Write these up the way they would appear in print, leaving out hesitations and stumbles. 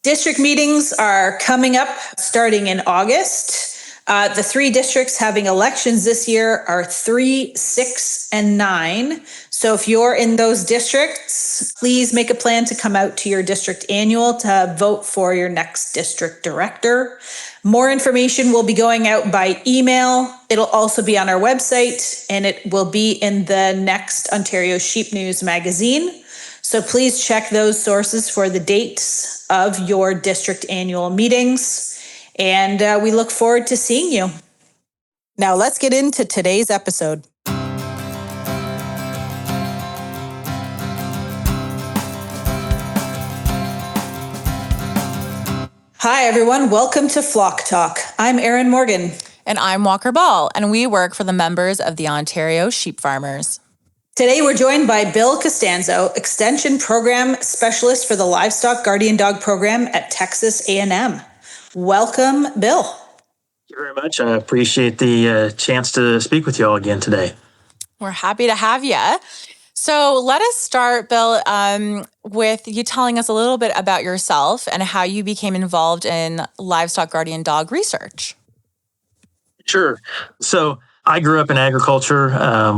District meetings are coming up starting in August. The three districts having elections this year are 3, 6, and 9. So if you're in those districts, please make a plan to come out to your district annual to vote for your next district director. More information will be going out by email. It'll also be on our website, and it will be in the next Ontario Sheep News magazine. So please check those sources for the dates of your district annual meetings. And we look forward to seeing you. Now let's get into today's episode. Hi, everyone. Welcome to Flock Talk. I'm Erin Morgan. And I'm Walker Ball, and we work for the members of the Ontario Sheep Farmers. Today, we're joined by Bill Costanzo, Extension Program Specialist for the Livestock Guardian Dog Program at Texas A&M. Welcome, Bill. Thank you very much. I appreciate the chance to speak with you all again today. We're happy to have you. So let us start, Bill, with you telling us a little bit about yourself and how you became involved in livestock guardian dog research. Sure. So I grew up in agriculture.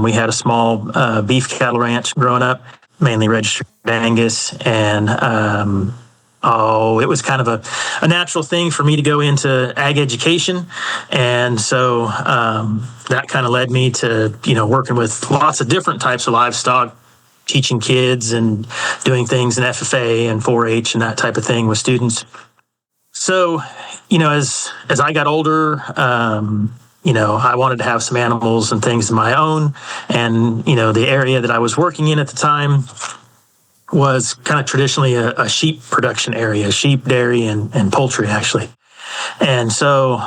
We had a small beef cattle ranch growing up, mainly registered Angus. And it was kind of a natural thing for me to go into ag education. And so that kind of led me to, working with lots of different types of livestock, teaching kids and doing things in FFA and 4-H and that type of thing with students. So, as I got older, I wanted to have some animals and things of my own. And, the area that I was working in at the time was kind of traditionally a sheep production area, sheep, dairy, and poultry, actually. And so,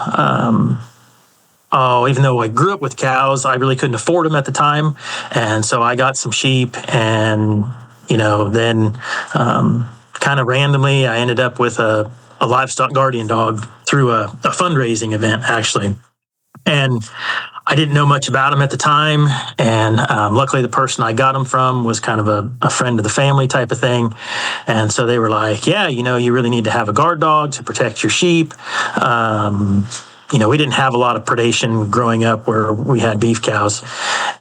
even though I grew up with cows, I really couldn't afford them at the time. And so I got some sheep and, then kind of randomly, I ended up with a livestock guardian dog through a fundraising event, actually. And I didn't know much about him at the time. And luckily, the person I got him from was kind of a friend of the family type of thing. And so they were like, yeah, you really need to have a guard dog to protect your sheep. We didn't have a lot of predation growing up where we had beef cows.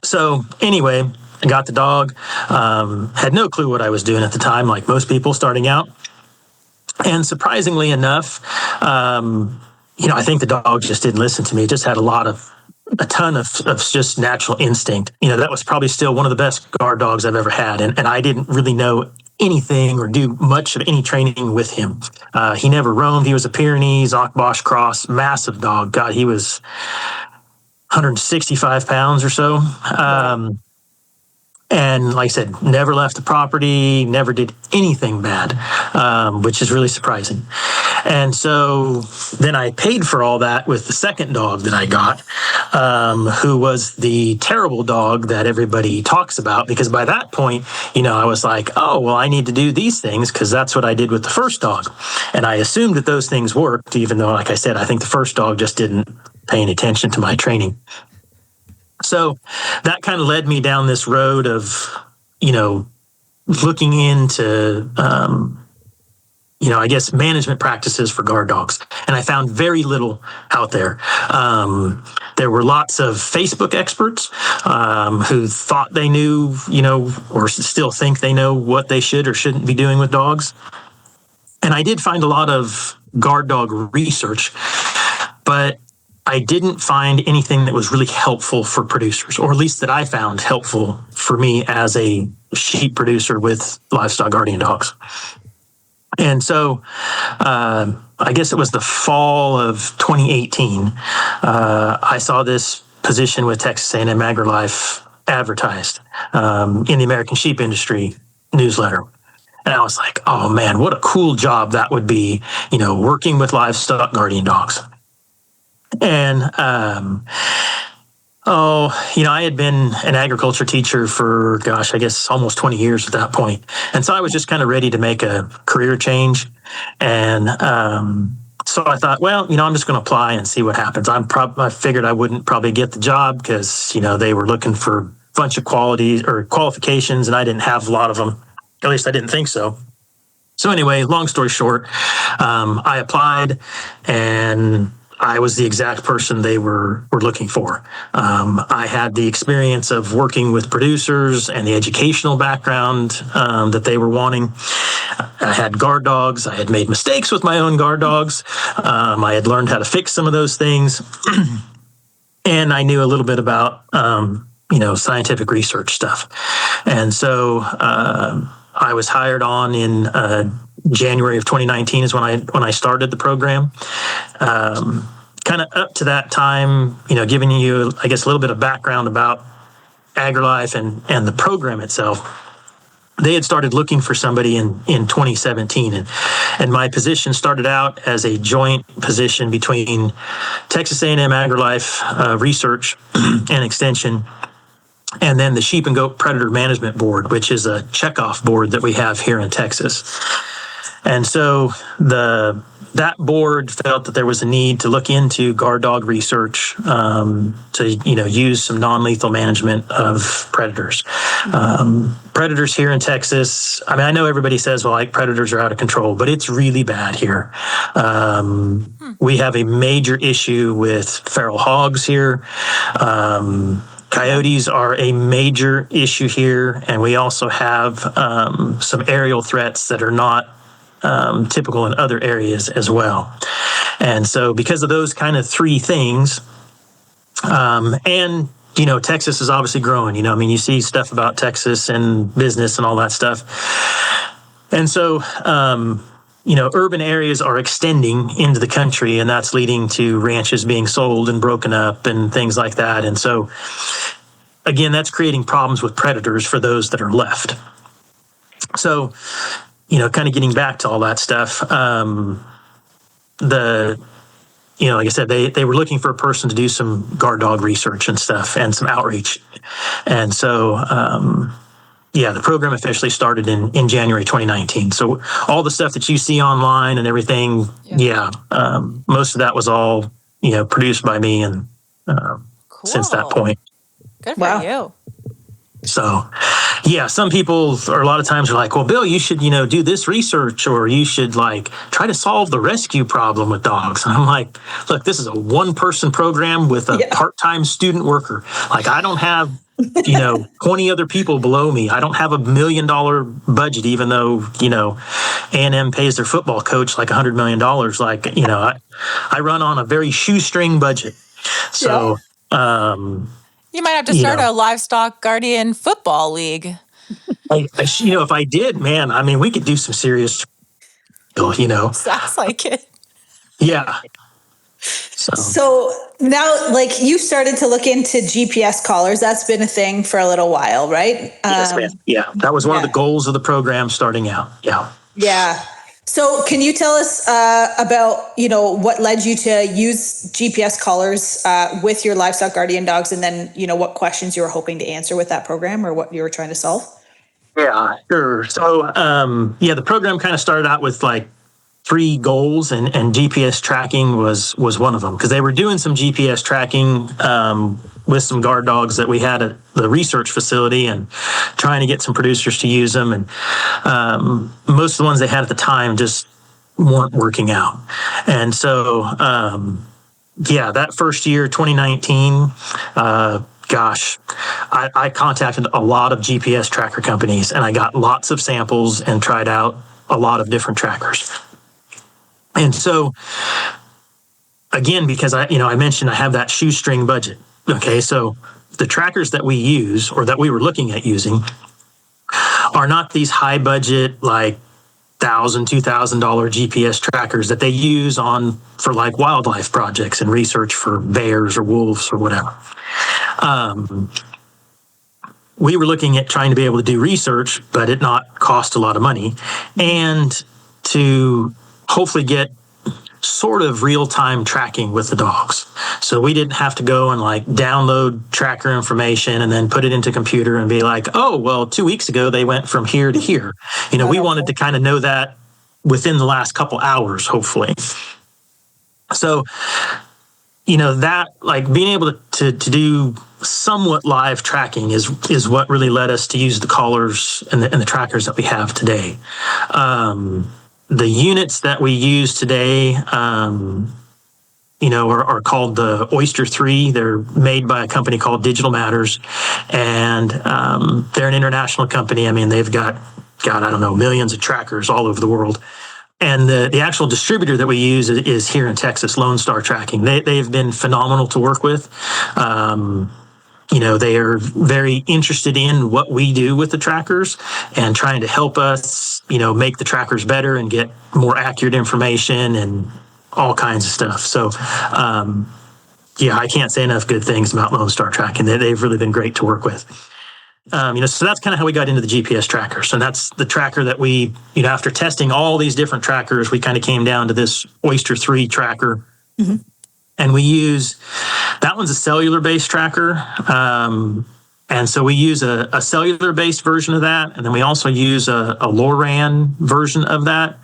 So anyway, I got the dog, had no clue what I was doing at the time, like most people starting out. And surprisingly enough, I think the dog just didn't listen to me. It just had a ton of just natural instinct. That was probably still one of the best guard dogs I've ever had. And I didn't really know anything or do much of any training with him. He never roamed. He was a Pyrenees, Akbosh cross, massive dog. God, he was 165 pounds or so. And like I said, never left the property, never did anything bad, which is really surprising. And so then I paid for all that with the second dog that I got, who was the terrible dog that everybody talks about, because by that point, I was like, oh, well, I need to do these things because that's what I did with the first dog. And I assumed that those things worked, even though, like I said, I think the first dog just didn't pay any attention to my training. So that kind of led me down this road of, looking into, management practices for guard dogs. And I found very little out there. There were lots of Facebook experts who thought they knew, or still think they know what they should or shouldn't be doing with dogs. And I did find a lot of guard dog research, but I didn't find anything that was really helpful for producers, or at least that I found helpful for me as a sheep producer with livestock guardian dogs. And so I guess it was the fall of 2018, I saw this position with Texas A&M AgriLife advertised in the American Sheep Industry newsletter. And I was like, oh man, what a cool job that would be, working with livestock guardian dogs. And, I had been an agriculture teacher for, I guess almost 20 years at that point. And so I was just kind of ready to make a career change. And so I thought, well, I'm just going to apply and see what happens. I figured I wouldn't probably get the job because, they were looking for a bunch of qualities or qualifications, and I didn't have a lot of them. At least I didn't think so. So anyway, long story short, I applied, and I was the exact person they were looking for. I had the experience of working with producers and the educational background that they were wanting. I had guard dogs. I had made mistakes with my own guard dogs. I had learned how to fix some of those things. And I knew a little bit about, scientific research stuff. And so I was hired on in January of 2019 is when I started the program. Kind of up to that time, giving you, I guess, a little bit of background about AgriLife and the program itself. They had started looking for somebody in 2017, and my position started out as a joint position between Texas A&M AgriLife Research and Extension, and then the Sheep and Goat Predator Management Board, which is a checkoff board that we have here in Texas. And so that board felt that there was a need to look into guard dog research to use some non-lethal management of predators. Predators here in Texas, I mean, I know everybody says, well, like, predators are out of control, but it's really bad here. We have a major issue with feral hogs here. Coyotes are a major issue here, and we also have some aerial threats that are not typical in other areas as well. And so because of those kind of three things, and, Texas is obviously growing, you see stuff about Texas and business and all that stuff. And so, urban areas are extending into the country, and that's leading to ranches being sold and broken up and things like that. And so, again, that's creating problems with predators for those that are left. So, kind of getting back to all that stuff, like I said, they were looking for a person to do some guard dog research and stuff and some outreach. And so, the program officially started in January 2019. So all the stuff that you see online and everything, most of that was all, produced by me and Cool. since that point. Good for you. So, some people are a lot of times are like, well, Bill, you should, do this research, or you should try to solve the rescue problem with dogs. And I'm like, look, this is a one-person program with a part-time student worker. I don't have, 20 other people below me. I don't have $1 million budget, even though, A&M pays their football coach $100 million. I run on a very shoestring budget. So, you might have to start a Livestock Guardian football league. If I did, man, I mean, we could do some serious, Sounds like it. Yeah. So now, you started to look into GPS collars. That's been a thing for a little while, right? Yes, ma'am. Yeah, that was one of the goals of the program starting out. Yeah. Yeah. So can you tell us about, what led you to use GPS collars with your livestock guardian dogs, and then, what questions you were hoping to answer with that program, or what you were trying to solve? Yeah, sure. So, the program kind of started out with 3 goals, and GPS tracking was one of them, because they were doing some GPS tracking with some guard dogs that we had at the research facility, and trying to get some producers to use them. And most of the ones they had at the time just weren't working out. And so, that first year, 2019, I contacted a lot of GPS tracker companies, and I got lots of samples and tried out a lot of different trackers. And so, again, because I mentioned I have that shoestring budget. Okay, so the trackers that we use, or that we were looking at using, are not these high budget, $1,000, $2,000 GPS trackers that they use for wildlife projects and research for bears or wolves or whatever. We were looking at trying to be able to do research, but it not cost a lot of money, and to hopefully get sort of real-time tracking with the dogs. So we didn't have to go and download tracker information and then put it into computer and be like, oh, well, 2 weeks ago they went from here to here. We wanted to kind of know that within the last couple hours, hopefully. So that like being able to do somewhat live tracking is what really led us to use the collars and the trackers that we have today. The units that we use today, are called the Oyster 3. They're made by a company called Digital Matters, and they're an international company. I mean, they've got, God, I don't know, millions of trackers all over the world. And the actual distributor that we use is here in Texas, Lone Star Tracking. They've been phenomenal to work with. They are very interested in what we do with the trackers and trying to help us, make the trackers better and get more accurate information and all kinds of stuff. So, I can't say enough good things about Lone Star Tracking. They've really been great to work with. So that's kind of how we got into the GPS trackers. And that's the tracker that we, after testing all these different trackers, we kind of came down to this Oyster 3 tracker. Mm-hmm. And we use, that one's a cellular-based tracker. And so we use a cellular-based version of that. And then we also use a LoRaN version of that.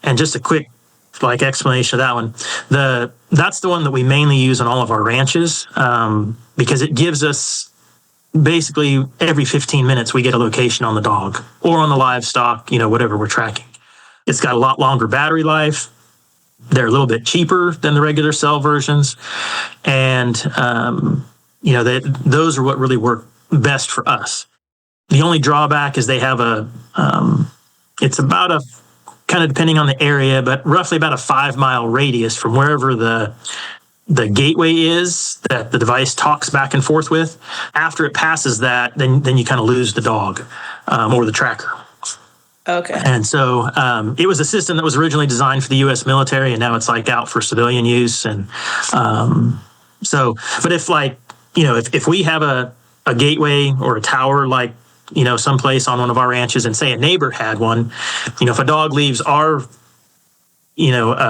And just a quick explanation of that one. That's the one that we mainly use on all of our ranches because it gives us basically every 15 minutes we get a location on the dog or on the livestock, whatever we're tracking. It's got a lot longer battery life. They're a little bit cheaper than the regular cell versions. And, those are what really work best for us. The only drawback is they have it's about a, kind of depending on the area, but roughly about a 5-mile radius from wherever the gateway is that the device talks back and forth with. After it passes that, then you kind of lose the dog or the tracker. Okay. And so it was a system that was originally designed for the U.S. military, and now it's out for civilian use. And but if we have a gateway or a tower someplace on one of our ranches, and say a neighbor had one, if a dog leaves our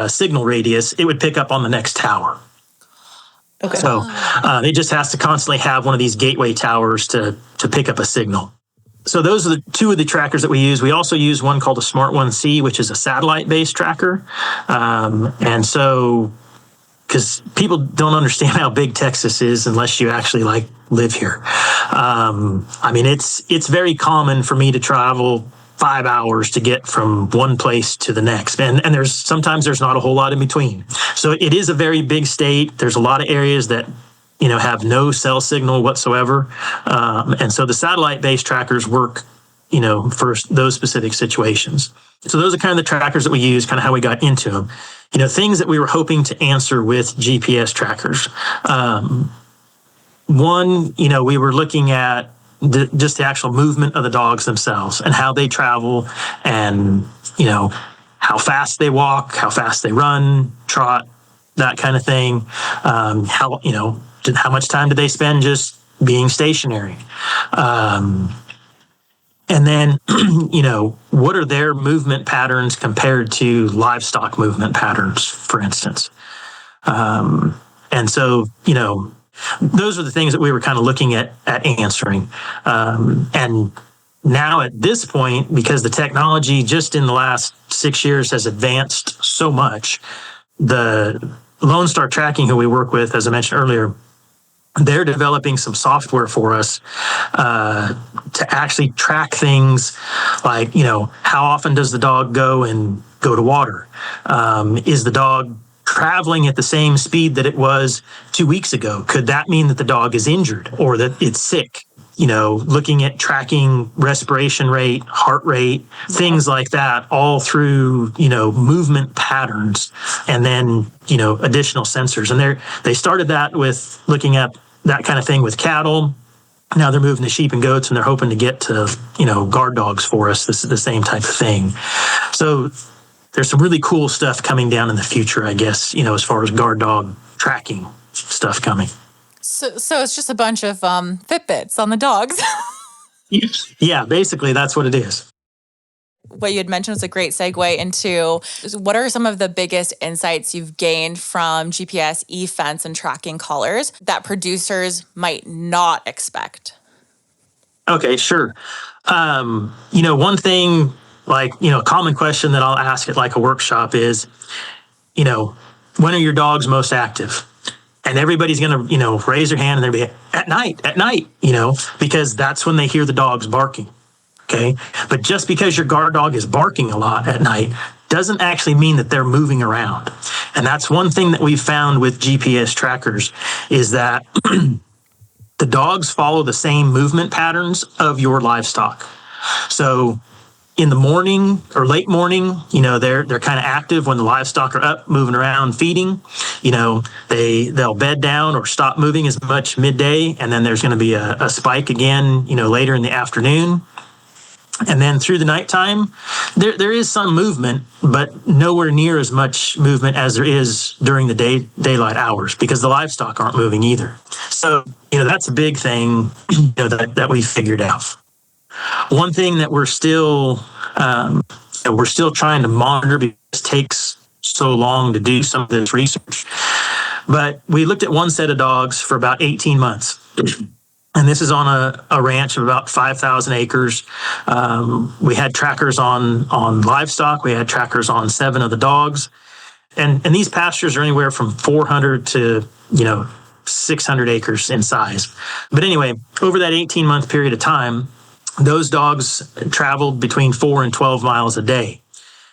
signal radius, it would pick up on the next tower. Okay. So it just has to constantly have one of these gateway towers to pick up a signal. So those are the two of the trackers that we use. We also use one called a Smart 1C, which is a satellite-based tracker. And so, because people don't understand how big Texas is unless you actually live here. It's very common for me to travel 5 hours to get from one place to the next. And sometimes there's not a whole lot in between. So it is a very big state. There's a lot of areas that, have no cell signal whatsoever. And so the satellite-based trackers work, for those specific situations. So those are kind of the trackers that we use, kind of how we got into them. Things that we were hoping to answer with GPS trackers. One, we were looking at just the actual movement of the dogs themselves and how they travel and, how fast they walk, how fast they run, trot, that kind of thing. How much time do they spend just being stationary? And then, what are their movement patterns compared to livestock movement patterns, for instance? And so, those are the things that we were kind of looking at answering. And now at this point, because the technology just in the last 6 years has advanced so much, the Lone Star Tracking, who we work with, as I mentioned earlier, they're developing some software for us to actually track things like, how often does the dog go to water? Is the dog traveling at the same speed that it was 2 weeks ago? Could that mean that the dog is injured or that it's sick? Looking at tracking respiration rate, heart rate, things like that, all through, movement patterns, and then, additional sensors. And they started that with looking at that kind of thing with cattle. Now they're moving to sheep and goats, and they're hoping to get to, guard dogs for us. This is the same type of thing. So there's some really cool stuff coming down in the future, I guess, as far as guard dog tracking stuff coming. So it's just a bunch of Fitbits on the dogs. Yeah, basically that's what it is. What you had mentioned was a great segue into what are some of the biggest insights you've gained from GPS, e-fence, and tracking collars that producers might not expect? Okay, sure. One thing, a common question that I'll ask at a workshop is, when are your dogs most active? And everybody's going to, raise their hand and they'll be at night, because that's when they hear the dogs barking. Okay. But just because your guard dog is barking a lot at night doesn't actually mean that they're moving around. And that's one thing that we've found with GPS trackers is that the dogs follow the same movement patterns of your livestock. So in the morning or late morning, they're kind of active when the livestock are up, moving around, feeding. They'll bed down or stop moving as much midday, and then there's going to be a spike again, later in the afternoon. And then through the nighttime, there is some movement, but nowhere near as much movement as there is during the daylight hours, because the livestock aren't moving either. So, that's a big thing, that we figured out. One thing that we're still trying to monitor, because it takes so long to do some of this research. But we looked at one set of dogs for about 18 months. And this is on a ranch of about 5,000 acres. We had trackers on livestock. We had trackers on 7 of the dogs. And these pastures are anywhere from 400 to, 600 acres in size. But anyway, over that 18-month period of time, those dogs traveled between 4 and 12 miles a day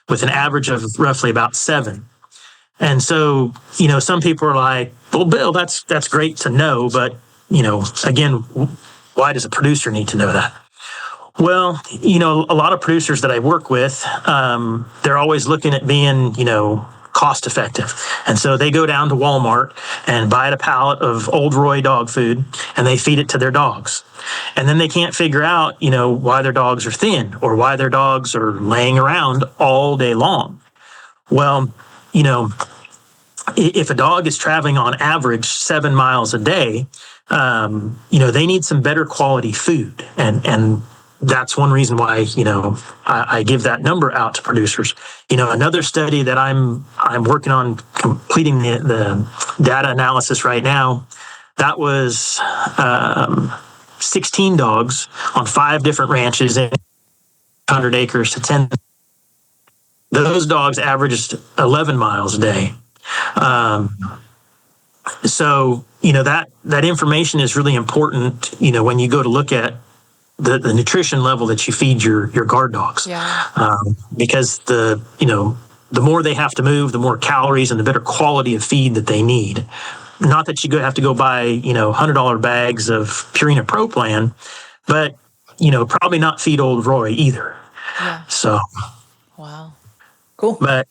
with an average of roughly about 7. And so, some people are like, well, Bill, that's great to know, but again, why does a producer need to know that? Well, a lot of producers that I work with, they're always looking at being, cost effective. And so they go down to Walmart and buy a pallet of Old Roy dog food and they feed it to their dogs. And then they can't figure out, why their dogs are thin or why their dogs are laying around all day long. Well, if a dog is traveling on average 7 miles a day, they need some better quality food. And that's one reason why, I give that number out to producers. Another study that I'm working on completing the data analysis right now, that was 16 dogs on 5 different ranches in 100 acres to 10. Those dogs averaged 11 miles a day. So, that information is really important, when you go to look at the nutrition level that you feed your guard dogs. Yeah. Because the more they have to move, the more calories and the better quality of feed that they need. Not that you have to go buy, $100 bags of Purina Pro Plan, but, probably not feed Old Roy either. Yeah. So. Wow. Cool. But,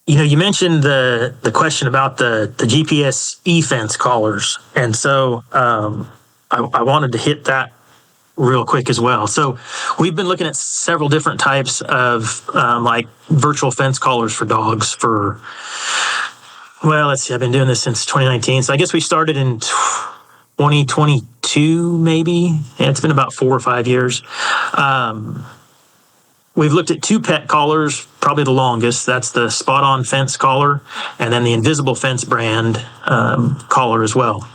you mentioned the question about the GPS e-fence collars. And so I wanted to hit that real quick as well. So we've been looking at several different types of like virtual fence collars for dogs for, well, let's see, I've been doing this since 2019. So I guess we started in 2022, maybe. Yeah, it's been about 4 or 5 years. We've looked at 2 pet collars, probably the longest. That's the Spot On Fence collar, and then the Invisible Fence brand collar as well.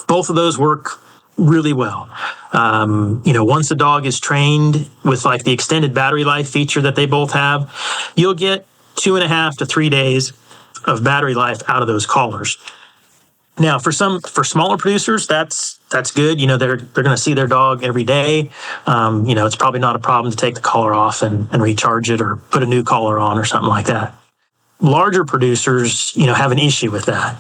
Both of those work really well. Once a dog is trained with like the extended battery life feature that they both have, you'll get 2.5 to 3 days of battery life out of those collars. Now, for smaller producers, that's good. They're going to see their dog every day. It's probably not a problem to take the collar off and recharge it or put a new collar on or something like that. Larger producers, have an issue with that.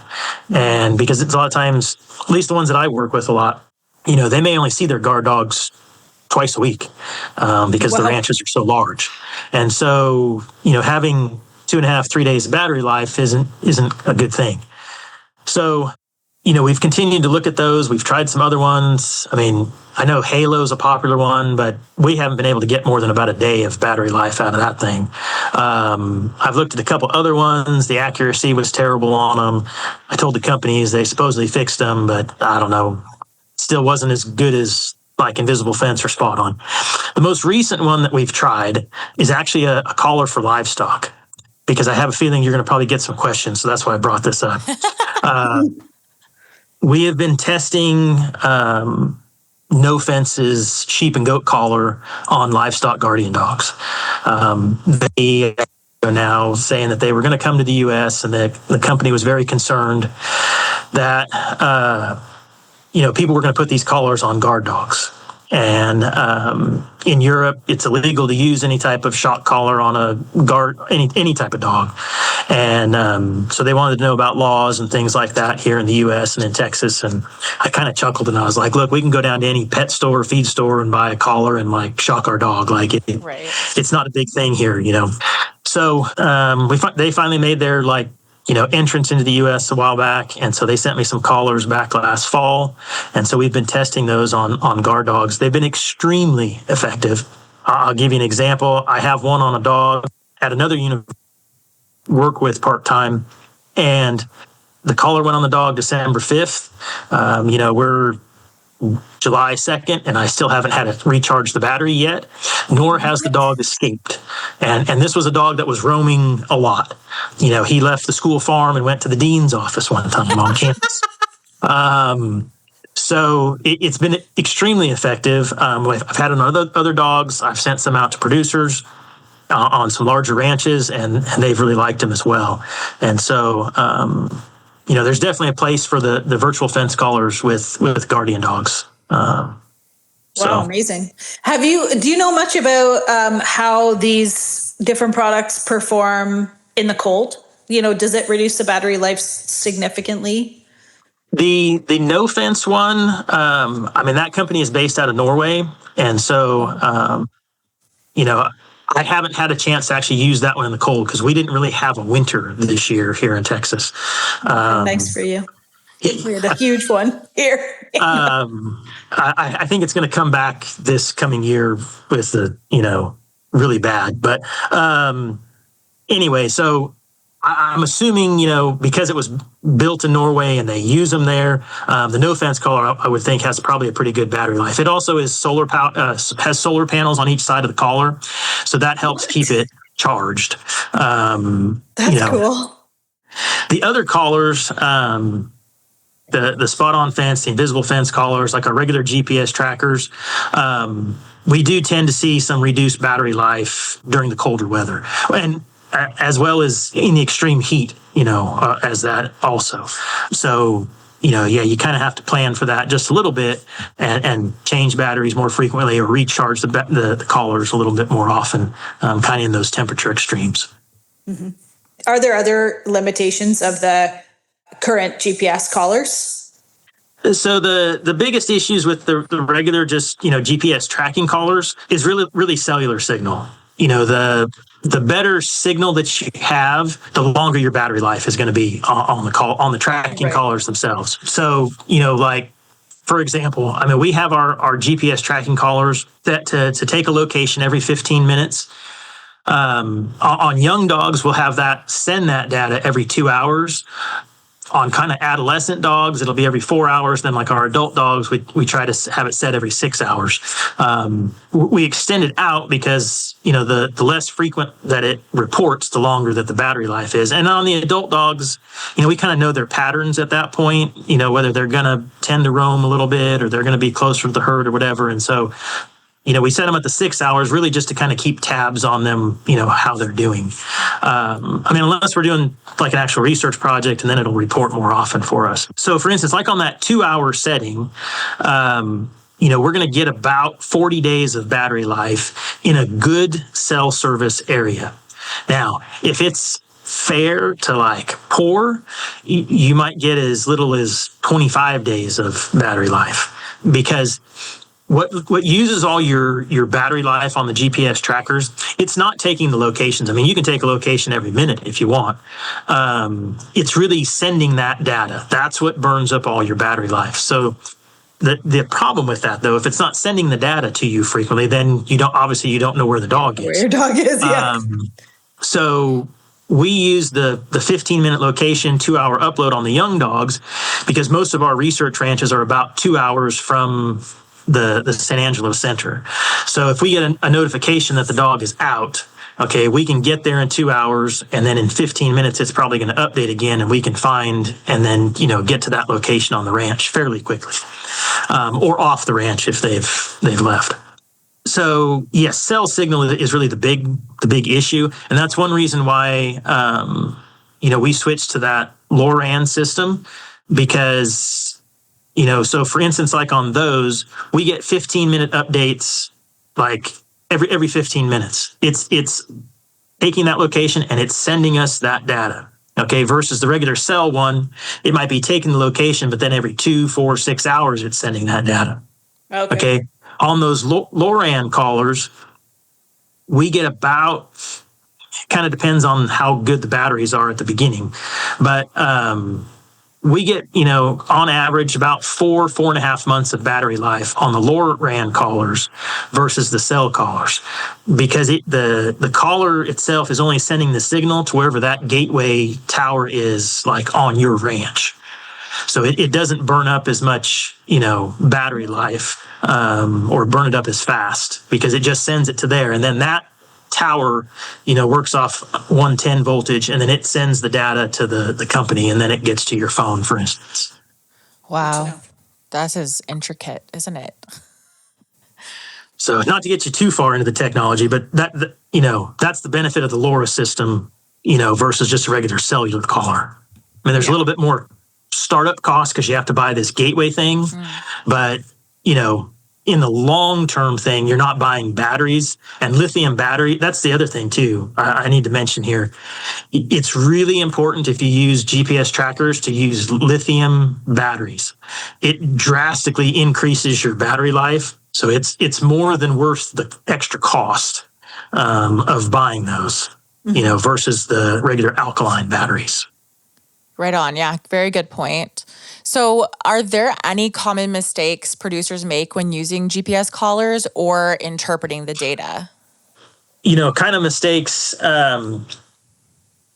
And because it's a lot of times, at least the ones that I work with a lot, they may only see their guard dogs twice a week because the ranches are so large. And so, having 2.5, 3 days of battery life isn't a good thing. So, we've continued to look at those. We've tried some other ones. I mean, I know Halo's a popular one, but we haven't been able to get more than about a day of battery life out of that thing. I've looked at a couple other ones. The accuracy was terrible on them. I told the companies they supposedly fixed them, but I don't know. Still wasn't as good as like Invisible Fence or Spot On. The most recent one that we've tried is actually a collar for livestock, because I have a feeling you're going to probably get some questions. So that's why I brought this up. We have been testing no fences sheep and goat collar on Livestock Guardian dogs. They ago now, saying that they were going to come to the U.S. and that the company was very concerned that people were going to put these collars on guard dogs. And in Europe, it's illegal to use any type of shock collar on a guard, any type of dog. And so they wanted to know about laws and things like that here in the U.S. and in Texas. And I kind of chuckled and I was like, look, we can go down to any pet store, feed store, and buy a collar and like shock our dog. Like it's not a big thing here, So they finally made their entrance into the U.S. a while back. And so they sent me some collars back last fall. And so we've been testing those on guard dogs. They've been extremely effective. I'll give you an example. I have one on a dog at another work with part-time, and the collar went on the dog December 5th. We're July 2nd, and I still haven't had to recharge the battery yet, nor has the dog escaped. And this was a dog that was roaming a lot. He left the school farm and went to the dean's office one time on campus. So it's been extremely effective. I've had on other dogs. I've sent some out to producers on some larger ranches, and they've really liked them as well. And so, there's definitely a place for the virtual fence collars with guardian dogs. Wow, amazing. Do you know much about how these different products perform in the cold? Does it reduce the battery life significantly? The no fence one, that company is based out of Norway. And so, I haven't had a chance to actually use that one in the cold because we didn't really have a winter this year here in Texas. Nice for you. We had a huge one here. I think it's going to come back this coming year with really bad. But anyway, so I'm assuming, because it was built in Norway and they use them there, the no fence collar, I would think, has probably a pretty good battery life. It also is has solar panels on each side of the collar, so that helps keep it charged. That's cool. The other collars, the spot-on fence, the invisible fence collars, like our regular GPS trackers, we do tend to see some reduced battery life during the colder weather, and as well as in the extreme heat, as that also. So, you kind of have to plan for that just a little bit and change batteries more frequently or recharge the collars a little bit more often, kind of in those temperature extremes. Mm-hmm. Are there other limitations of the current GPS collars? So the biggest issues with the regular just, GPS tracking collars is really cellular signal. The better signal that you have, the longer your battery life is going to be on the tracking collars themselves. So, for example, we have our GPS tracking collars that to take a location every 15 minutes. On young dogs, we'll have that send that data every 2 hours. On kind of adolescent dogs, it'll be every 4 hours. Then like our adult dogs, we try to have it set every 6 hours. We extend it out because, the less frequent that it reports, the longer that the battery life is. And on the adult dogs, we kind of know their patterns at that point, whether they're going to tend to roam a little bit or they're going to be closer to the herd or whatever. And so, we set them at the 6 hours really just to kind of keep tabs on them, how they're doing. Unless we're doing like an actual research project, and then it'll report more often for us. So for instance, like on that 2 hour setting, we're going to get about 40 days of battery life in a good cell service area. Now, if it's fair to poor, you might get as little as 25 days of battery life, because what uses all your battery life on the GPS trackers, it's not taking the locations. You can take a location every minute if you want. It's really sending that data. That's what burns up all your battery life. So the problem with that, though, if it's not sending the data to you frequently, then you don't know where the dog is. Where your dog is, yeah. So we use the 15-minute location, 2 hour upload on the young dogs because most of our research ranches are about 2 hours from the San Angelo Center. So if we get a notification that the dog is out, okay, we can get there in 2 hours, and then in 15 minutes, it's probably going to update again, and we can find and then, get to that location on the ranch fairly quickly, or off the ranch if they've left. So yes, cell signal is really the big issue, and that's one reason why we switched to that LoRaWAN system because so for instance, like on those, we get 15-minute updates like every 15 minutes. It's taking that location and it's sending us that data. Okay, versus the regular cell one, it might be taking the location, but then every 2, 4, 6 hours, it's sending that data. Okay. On those LoRaWAN callers, we get about, kind of depends on how good the batteries are at the beginning, but we get, on average about 4.5 months of battery life on the LoRaWAN callers versus the cell callers, because the caller itself is only sending the signal to wherever that gateway tower is, like on your ranch. So it doesn't burn up as much, battery life or burn it up as fast because it just sends it to there. And then that tower, works off 110 voltage and then it sends the data to the company and then it gets to your phone, for instance. Wow. That is intricate, isn't it? So not to get you too far into the technology, but that's the benefit of the LoRa system, versus just a regular cellular caller. I mean, there's a little bit more startup cost because you have to buy this gateway thing, but in the long-term thing, you're not buying batteries and lithium battery. That's the other thing too. I need to mention here. It's really important if you use GPS trackers to use lithium batteries. It drastically increases your battery life. So it's more than worth the extra cost of buying those, versus the regular alkaline batteries. Right on. Yeah. Very good point. So are there any common mistakes producers make when using GPS collars or interpreting the data? Kind of mistakes. One,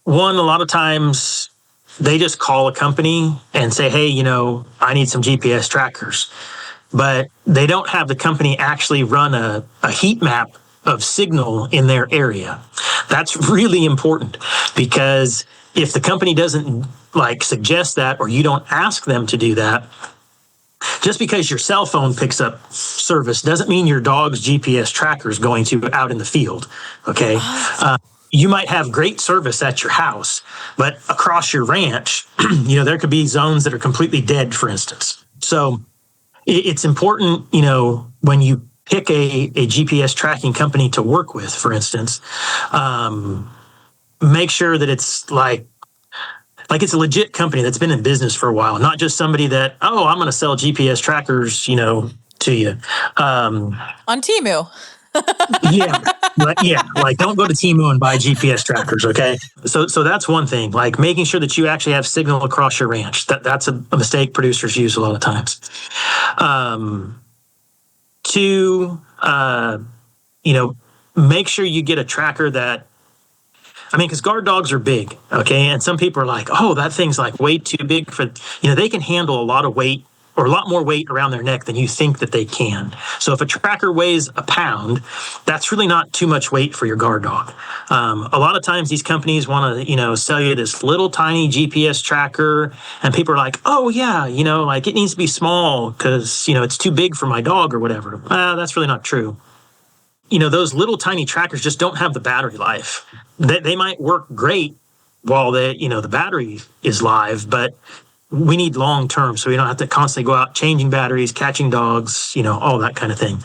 a lot of times they just call a company and say, hey, I need some GPS trackers. But they don't have the company actually run a heat map of signal in their area. That's really important because if the company doesn't suggest that, or you don't ask them to do that, just because your cell phone picks up service doesn't mean your dog's GPS tracker is going to out in the field. Okay. You might have great service at your house, but across your ranch, there could be zones that are completely dead, for instance. So it's important, when you pick a GPS tracking company to work with, for instance, make sure that it's like it's a legit company that's been in business for a while, not just somebody that, I'm going to sell GPS trackers, to you. On Temu. Don't go to Temu and buy GPS trackers. Okay. So that's one thing, making sure that you actually have signal across your ranch. That's a mistake producers use a lot of times. Two, make sure you get a tracker that, because guard dogs are big, okay? And some people are like, that thing's way too big for, they can handle a lot of weight or a lot more weight around their neck than you think that they can. So if a tracker weighs a pound, that's really not too much weight for your guard dog. A lot of times these companies want to, sell you this little tiny GPS tracker, and people are like, it needs to be small because, it's too big for my dog or whatever. That's really not true. Those little tiny trackers just don't have the battery life. They might work great while the battery is live, but we need long term, so we don't have to constantly go out changing batteries, catching dogs, all that kind of thing.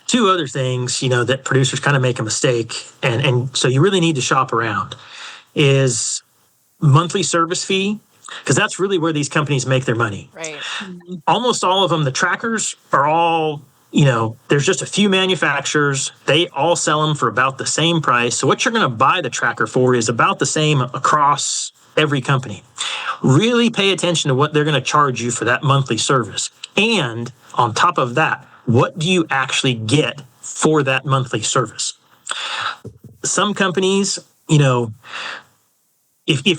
Two other things, that producers kind of make a mistake, and so you really need to shop around, is monthly service fee, because that's really where these companies make their money. Right. Almost all of them, the trackers are all, there's just a few manufacturers. They all sell them for about the same price. So what you're going to buy the tracker for is about the same across every company. Really pay attention to what they're going to charge you for that monthly service. And on top of that, what do you actually get for that monthly service? Some companies, if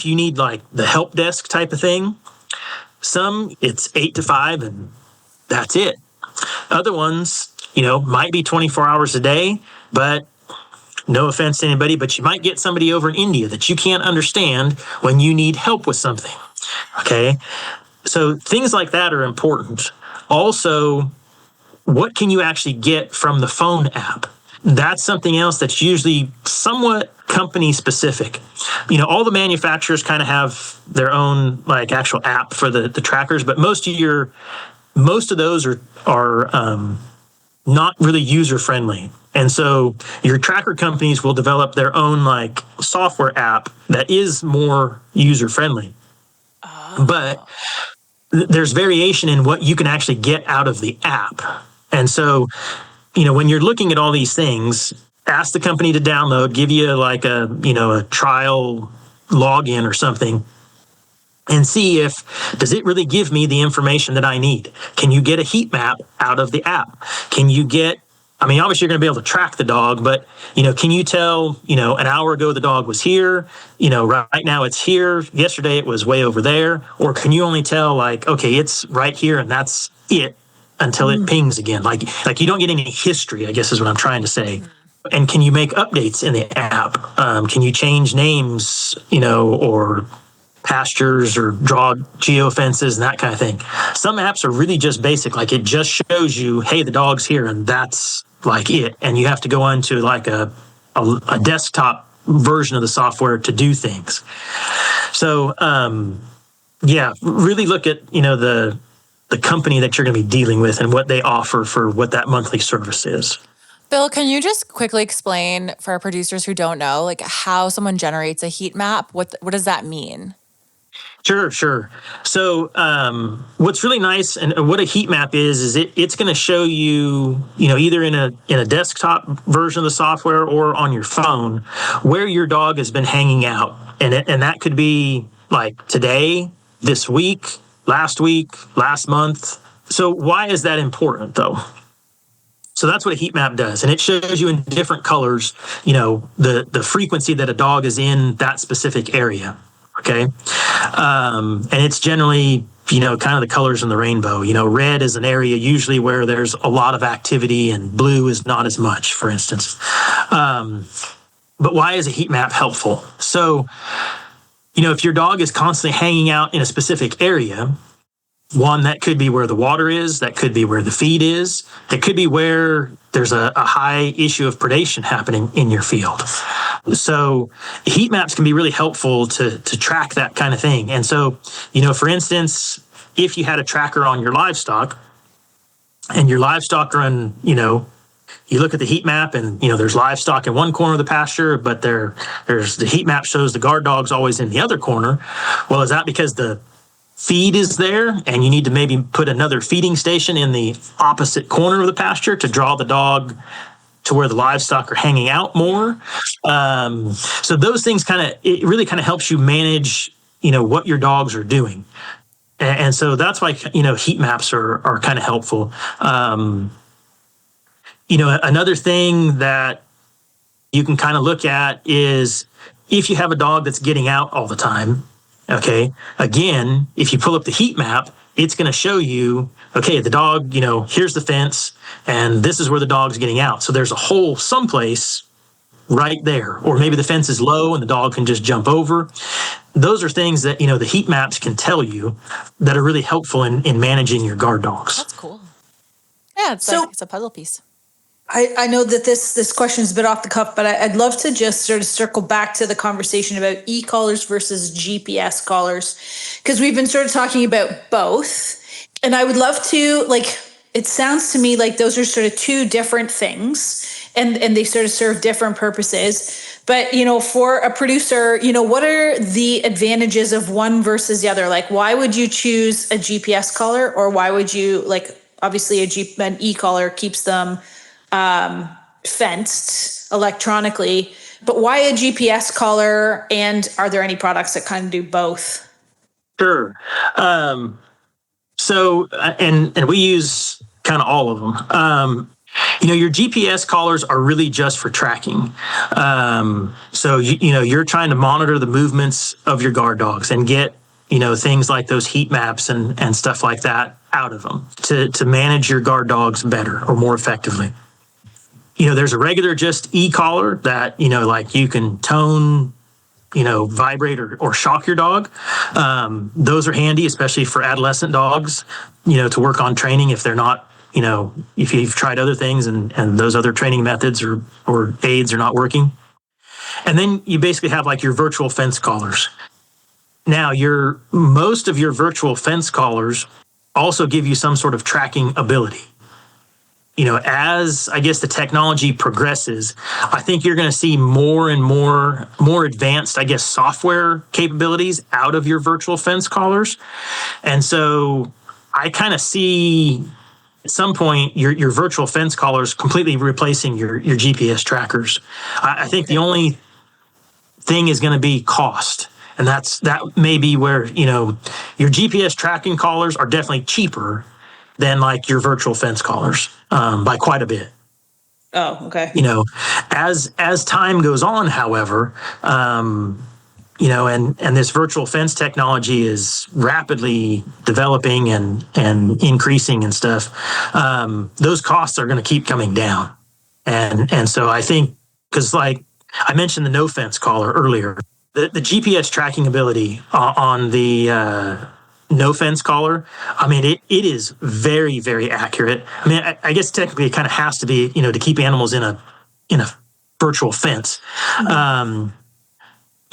you need the help desk type of thing, some it's 8 to 5 and that's it. Other ones, might be 24 hours a day, but no offense to anybody, but you might get somebody over in India that you can't understand when you need help with something. Okay. So things like that are important. Also, what can you actually get from the phone app? That's something else that's usually somewhat company specific. All the manufacturers kind of have their own like actual app for the trackers, but most of those are not really user friendly. And so your tracker companies will develop their own like software app that is more user friendly. But there's variation in what you can actually get out of the app. And so, when you're looking at all these things, ask the company to download, give you like a trial login or something, and see does it really give me the information that I need? Can you get a heat map out of the app? Can you get, obviously you're going to be able to track the dog, but, can you tell, an hour ago the dog was here, right now it's here, yesterday it was way over there? Or can you only tell like, okay, it's right here and that's it until it pings again? Like you don't get any history, I guess is what I'm trying to say. And can you make updates in the app? Can you change names, or pastures or draw geofences and that kind of thing? Some apps are really just basic, like it just shows you, hey, the dog's here, and that's like it. And you have to go onto like a desktop version of the software to do things. So really look at the company that you're going to be dealing with and what they offer for what that monthly service is. Bill, can you just quickly explain for our producers who don't know, like how someone generates a heat map? What does that mean? Sure. So what's really nice and what a heat map is it's going to show you, either in a desktop version of the software or on your phone where your dog has been hanging out. And that could be like today, this week, last month. So why is that important though? So that's what a heat map does. And it shows you in different colors, the frequency that a dog is in that specific area. Okay. And it's generally, kind of the colors in the rainbow. Red is an area usually where there's a lot of activity and blue is not as much, for instance. But why is a heat map helpful? So, if your dog is constantly hanging out in a specific area, one, that could be where the water is, that could be where the feed is, it could be where there's a high issue of predation happening in your field. So heat maps can be really helpful to track that kind of thing. And so, for instance, if you had a tracker on your livestock and your livestock are in, you look at the heat map and, there's livestock in one corner of the pasture, but there's the heat map shows the guard dog's always in the other corner. Well, is that because the feed is there and you need to maybe put another feeding station in the opposite corner of the pasture to draw the dog to where the livestock are hanging out more? So those things it really helps you manage, what your dogs are doing. And so that's why, heat maps are kind of helpful. Another thing that you can kind of look at is if you have a dog that's getting out all the time. Okay. Again, if you pull up the heat map, it's going to show you, okay, the dog, here's the fence and this is where the dog's getting out. So there's a hole someplace right there, or maybe the fence is low and the dog can just jump over. Those are things that, the heat maps can tell you that are really helpful in managing your guard dogs. That's cool. Yeah, it's a puzzle piece. I know that this question is a bit off the cuff, but I'd love to just sort of circle back to the conversation about e-collars versus GPS collars, because we've been sort of talking about both. And I would love to, it sounds to me like those are sort of two different things and they sort of serve different purposes. But, for a producer, what are the advantages of one versus the other? Like, why would you choose a GPS collar, or why would you, obviously an e-collar keeps them fenced electronically, but why a GPS collar? And are there any products that kind of do both? Sure. So, and we use kind of all of them. Your GPS collars are really just for tracking. So, you're trying to monitor the movements of your guard dogs and get, things like those heat maps and stuff like that out of them to manage your guard dogs better or more effectively. There's a regular just e-collar that, you can tone, vibrate or shock your dog. Those are handy, especially for adolescent dogs, to work on training if they're not if you've tried other things and those other training methods or aids are not working. And then you basically have like your virtual fence collars. Now, most of your virtual fence collars also give you some sort of tracking ability. As I guess the technology progresses, I think you're going to see more and more advanced, I guess, software capabilities out of your virtual fence collars. And so I kind of see at some point your virtual fence collars completely replacing your GPS trackers. I think the only thing is going to be cost. And that may be where, your GPS tracking collars are definitely cheaper than like your virtual fence collars by quite a bit. Oh, okay. As time goes on, however, and this virtual fence technology is rapidly developing and increasing and stuff, those costs are going to keep coming down. And so I think, because like I mentioned the no fence collar earlier, the GPS tracking ability on the no fence collar, I mean, it is very, very accurate. I mean, I guess technically it kind of has to be, to keep animals in a virtual fence. I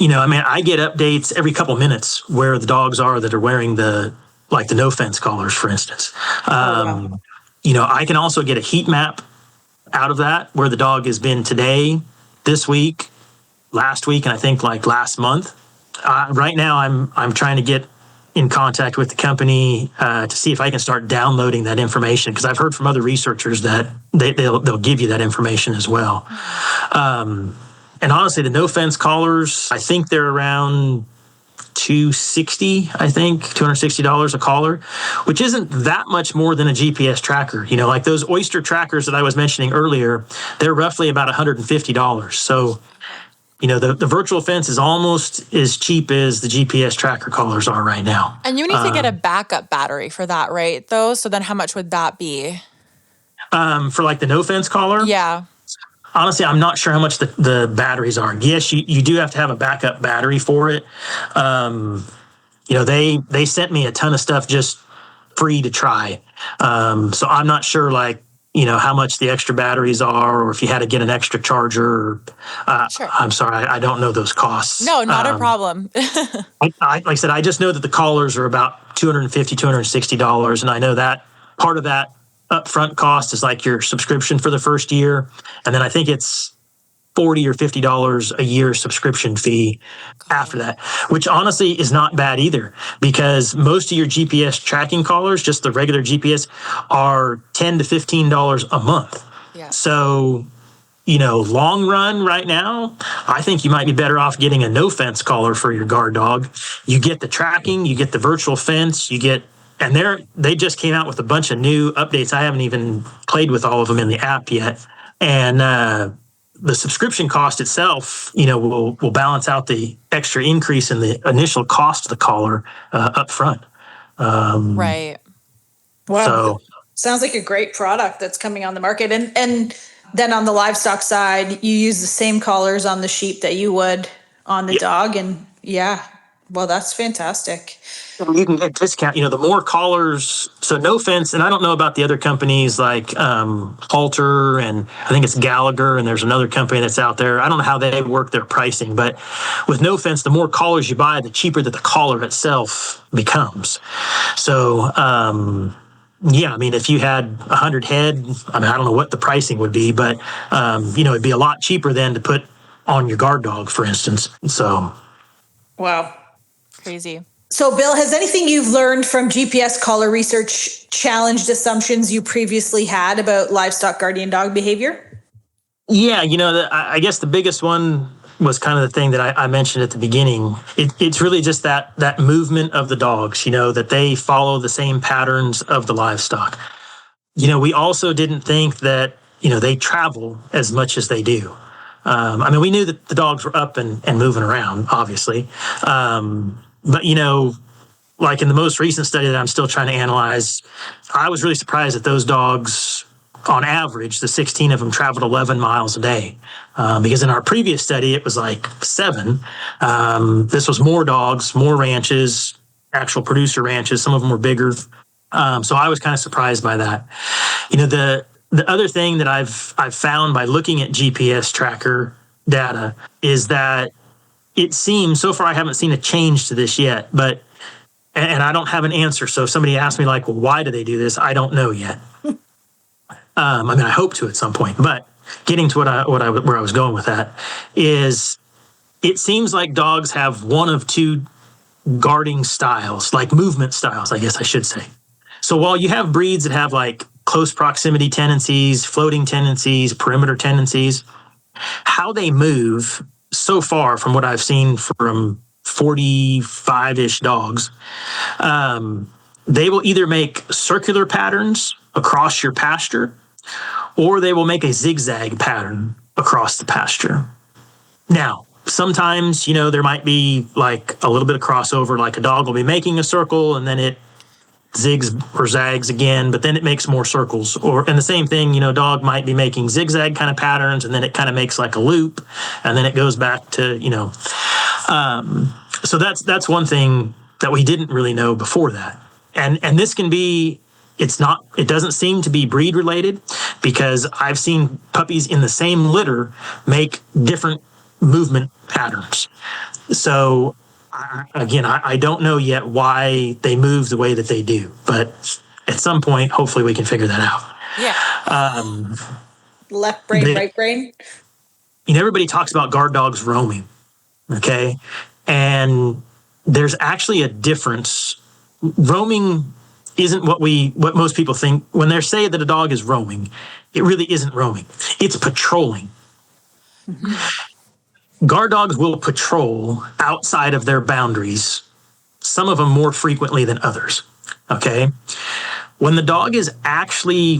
mean, I get updates every couple minutes where the dogs are that are wearing the no fence collars, for instance. Wow. I can also get a heat map out of that where the dog has been today, this week, last week, and I think like last month. Right now, I'm trying to get in contact with the company to see if I can start downloading that information, because I've heard from other researchers that they'll give you that information as well. And honestly, the no fence collars, I think they're around $260 a collar, which isn't that much more than a GPS tracker. Like those Oyster trackers that I was mentioning earlier, they're roughly about $150. So the virtual fence is almost as cheap as the GPS tracker collars are right now. And you need to get a backup battery for that, right? Though, so then how much would that be? For like the no fence collar? Yeah. Honestly, I'm not sure how much the batteries are. Yes, you do have to have a backup battery for it. They sent me a ton of stuff just free to try. So I'm not sure how much the extra batteries are, or if you had to get an extra charger. Sure. I'm sorry, I don't know those costs. No, not a problem. like I said, I just know that the collars are about $250, $260, and I know that part of that upfront cost is like your subscription for the first year, and then I think it's $40 or $50 a year subscription fee after that, which honestly is not bad either, because most of your GPS tracking collars, just the regular GPS, are $10 to $15 a month. Yeah. So, long run right now, I think you might be better off getting a no fence collar for your guard dog. You get the tracking, you get the virtual fence, and they just came out with a bunch of new updates. I haven't even played with all of them in the app yet. And the subscription cost itself, will balance out the extra increase in the initial cost of the collar up front. Right. Wow. So, sounds like a great product that's coming on the market. And then on the livestock side, you use the same collars on the sheep that you would on the dog. And yeah, well, that's fantastic. you can get discount, the more collars. So no fence, and I don't know about the other companies like Halter, and I think it's Gallagher, and there's another company that's out there. I don't know how they work their pricing, but with no fence, the more collars you buy, the cheaper that the collar itself becomes. So, yeah, I mean, if you had 100 head, I don't know what the pricing would be, but, it'd be a lot cheaper than to put on your guard dog, for instance. So. Wow. Crazy. So, Bill, has anything you've learned from GPS collar research challenged assumptions you previously had about livestock guardian dog behavior? Yeah, I guess the biggest one was kind of the thing that I mentioned at the beginning. It's really just that movement of the dogs, that they follow the same patterns of the livestock. We also didn't think that, they travel as much as they do. We knew that the dogs were up and moving around, obviously. But, like in the most recent study that I'm still trying to analyze, I was really surprised that those dogs, on average, the 16 of them traveled 11 miles a day. Because in our previous study, it was like 7. This was more dogs, more ranches, actual producer ranches. Some of them were bigger. So I was kind of surprised by that. The other thing that I've found by looking at GPS tracker data is that it seems, so far I haven't seen a change to this yet, but and I don't have an answer. So if somebody asks me like, well, why do they do this? I don't know yet. I hope to at some point, but getting to where I was going with that is it seems like dogs have one of two guarding styles, like movement styles, I guess I should say. So while you have breeds that have like close proximity tendencies, floating tendencies, perimeter tendencies, how they move so far from what I've seen from 45-ish dogs, they will either make circular patterns across your pasture, or they will make a zigzag pattern across the pasture. Now, sometimes, there might be like a little bit of crossover, like a dog will be making a circle and then it zigs or zags again, but then it makes more circles. And the same thing, dog might be making zigzag kind of patterns and then it kind of makes like a loop and then it goes back to, so that's one thing that we didn't really know before that. And this can be, it doesn't seem to be breed related, because I've seen puppies in the same litter make different movement patterns. So again, I don't know yet why they move the way that they do, but at some point, hopefully we can figure that out. Yeah. Left brain, right brain. Everybody talks about guard dogs roaming. Okay. And there's actually a difference. Roaming isn't what most people think when they say that a dog is roaming. It really isn't roaming. It's patrolling. Mm-hmm. Guard dogs will patrol outside of their boundaries, some of them more frequently than others. Okay. When the dog is actually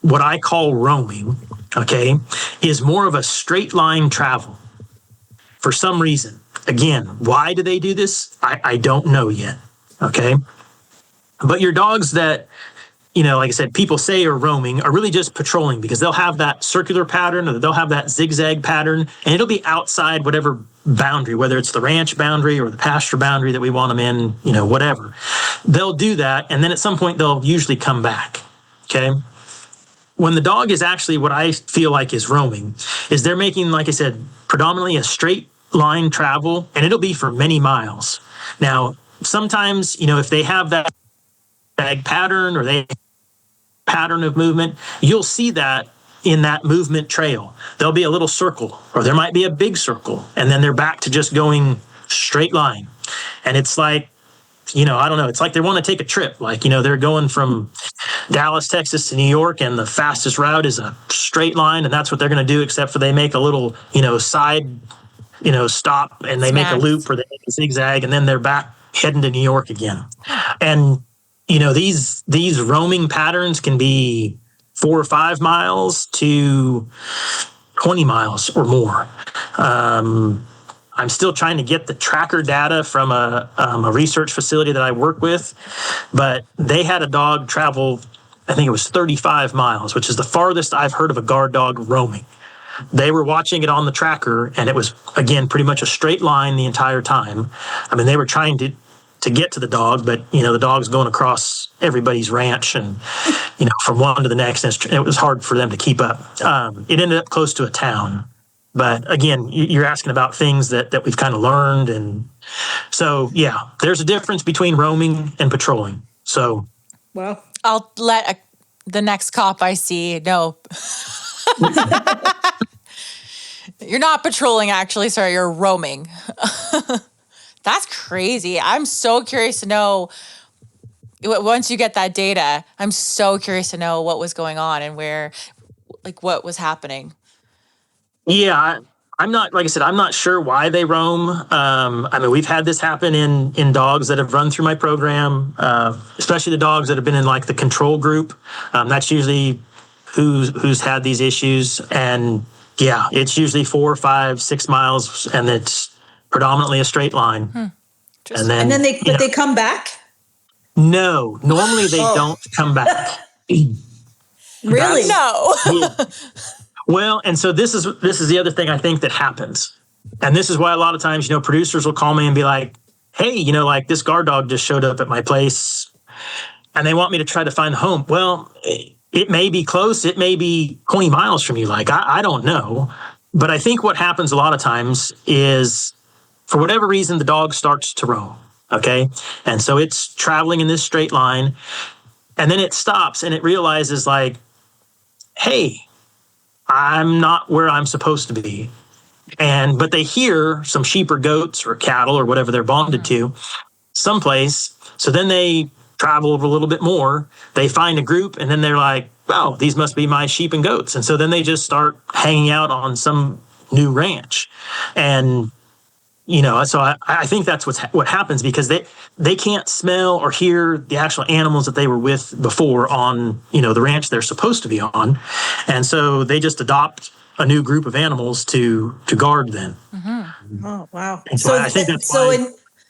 what I call roaming, okay, is more of a straight line travel for some reason. Again, why do they do this? I don't know yet. Okay. But your dogs that, like I said, people say are roaming are really just patrolling, because they'll have that circular pattern or they'll have that zigzag pattern, and it'll be outside whatever boundary, whether it's the ranch boundary or the pasture boundary that we want them in, whatever. They'll do that. And then at some point they'll usually come back. Okay. When the dog is actually what I feel like is roaming, is they're making, like I said, predominantly a straight line travel, and it'll be for many miles. Now, sometimes, if they have that bag pattern or they pattern of movement, you'll see that in that movement trail. There'll be a little circle, or there might be a big circle, and then they're back to just going straight line. And it's like, I don't know, it's like they want to take a trip. Like, they're going from Dallas, Texas to New York, and the fastest route is a straight line, and that's what they're going to do, except for they make a little, side, stop, and they make a loop, or they make a zigzag, and then they're back heading to New York again. And these roaming patterns can be 4 or 5 miles to 20 miles or more. I'm still trying to get the tracker data from a research facility that I work with, but they had a dog travel, I think it was 35 miles, which is the farthest I've heard of a guard dog roaming. They were watching it on the tracker, and it was, again, pretty much a straight line the entire time. I mean, they were trying to get to the dog, but the dog's going across everybody's ranch and from one to the next, and it was hard for them to keep up. It ended up close to a town, but again, you're asking about things that we've kind of learned, and so there's a difference between roaming and patrolling. So, well, I'll let the next cop I see know. You're not patrolling, actually. Sorry, you're roaming. That's crazy. I'm so curious to know, once you get that data, I'm so curious to know what was going on and what was happening. Yeah, I'm not, like I said, I'm not sure why they roam. We've had this happen in dogs that have run through my program, especially the dogs that have been in like the control group. That's usually who's had these issues. And it's usually 4, 5, 6 miles, and it's predominantly a straight line. And then they come back? No, normally they don't come back. Really? No. Yeah. Well, and so this is the other thing I think that happens. And this is why a lot of times, producers will call me and be like, hey, like this guard dog just showed up at my place. and they want me to try to find the home. Well, it may be close. It may be 20 miles from you. Like, I don't know. But I think what happens a lot of times is, for whatever reason, the dog starts to roam. Okay. And so it's traveling in this straight line, and then it stops and it realizes, like, hey, I'm not where I'm supposed to be. But they hear some sheep or goats or cattle or whatever they're bonded to someplace. So then they travel a little bit more. They find a group, and then they're like, "Wow, these must be my sheep and goats." And so then they just start hanging out on some new ranch. And so I think that's what happens, because they can't smell or hear the actual animals that they were with before on the ranch they're supposed to be on, and so they just adopt a new group of animals to guard them. Oh, wow. And so I think that's why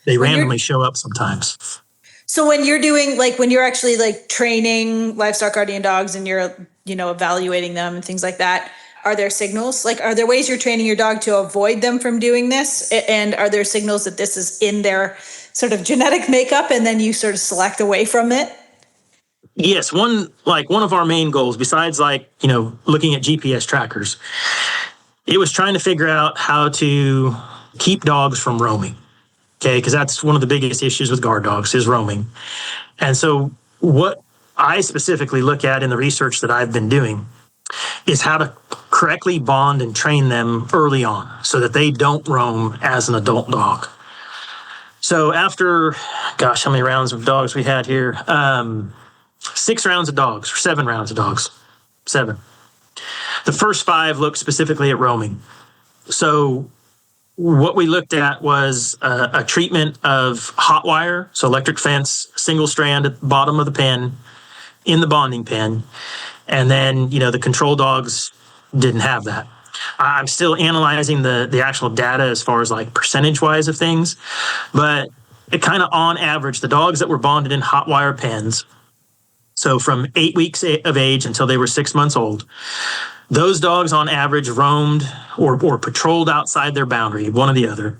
they randomly show up sometimes. So when you're doing, like, when you're actually like training livestock guardian dogs and you're, evaluating them and things like that, are there signals? Like, are there ways you're training your dog to avoid them from doing this? And are there signals that this is in their sort of genetic makeup, and then you sort of select away from it? Yes, one of our main goals, besides looking at GPS trackers, it was trying to figure out how to keep dogs from roaming. Okay, because that's one of the biggest issues with guard dogs, is roaming. And so what I specifically look at in the research that I've been doing is how to correctly bond and train them early on so that they don't roam as an adult dog. So after, gosh, how many rounds of dogs we had here? 6 rounds of dogs, or 7 rounds of dogs. 7. The first 5 looked specifically at roaming. So what we looked at was a treatment of hot wire, so electric fence, single strand at the bottom of the pen, in the bonding pen. And then, the control dogs didn't have that. I'm still analyzing the actual data as far as like percentage-wise of things. But it kind of, on average, the dogs that were bonded in hot wire pens, so from 8 weeks of age until they were 6 months old, those dogs on average roamed or patrolled outside their boundary, one or the other,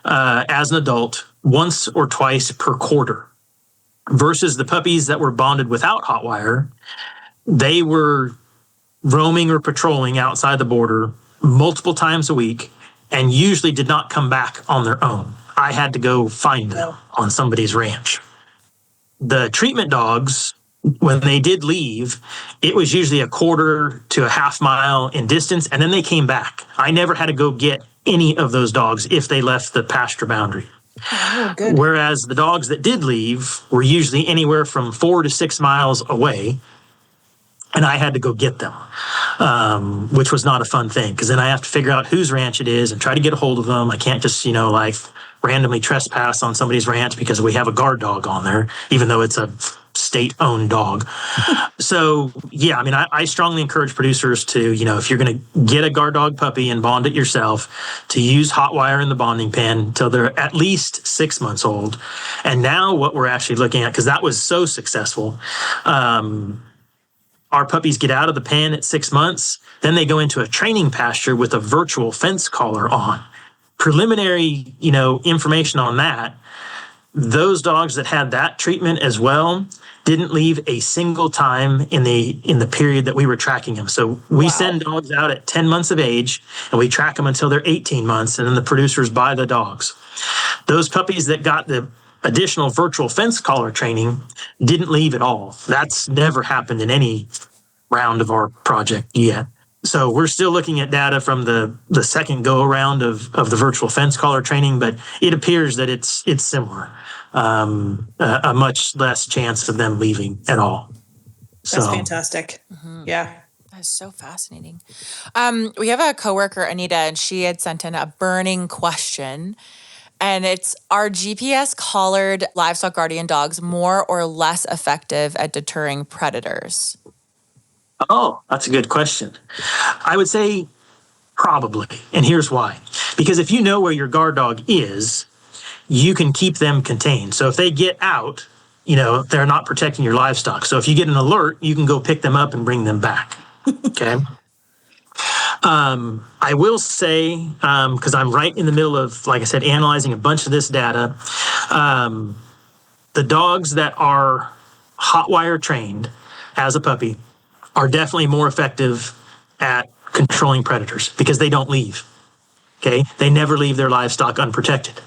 as an adult, once or twice per quarter. Versus the puppies that were bonded without hot wire, they were roaming or patrolling outside the border multiple times a week, and usually did not come back on their own. I had to go find them on somebody's ranch. The treatment dogs, when they did leave, it was usually a quarter to a half mile in distance, and then they came back. I never had to go get any of those dogs if they left the pasture boundary. Oh, good. Whereas the dogs that did leave were usually anywhere from 4 to 6 miles away, and I had to go get them, which was not a fun thing, because then I have to figure out whose ranch it is and try to get a hold of them. I can't just, randomly trespass on somebody's ranch because we have a guard dog on there, even though it's a state-owned dog. So, yeah, I strongly encourage producers to, if you're going to get a guard dog puppy and bond it yourself, to use hot wire in the bonding pen until they're at least 6 months old. And now what we're actually looking at, because that was so successful, our puppies get out of the pen at 6 months, then they go into a training pasture with a virtual fence collar on. Preliminary, information on that, those dogs that had that treatment as well didn't leave a single time in the period that we were tracking them. So we send dogs out at 10 months of age, and we track them until they're 18 months, and then the producers buy the dogs. Those puppies that got the additional virtual fence collar training didn't leave at all. That's never happened in any round of our project yet. So we're still looking at data from the second go around of the virtual fence collar training, but it appears that it's similar. A much less chance of them leaving at all. That's fantastic. Mm-hmm. Yeah. That's so fascinating. We have a coworker, Anita, and she had sent in a burning question. And it's, are GPS collared livestock guardian dogs more or less effective at deterring predators? Oh, that's a good question. I would say probably. And here's why. Because if you know where your guard dog is, you can keep them contained. So if they get out, they're not protecting your livestock. So if you get an alert, you can go pick them up and bring them back. Okay. I will say, because I'm right in the middle of, like I said, analyzing a bunch of this data, the dogs that are hot wire trained as a puppy are definitely more effective at controlling predators because they don't leave. Okay. They never leave their livestock unprotected.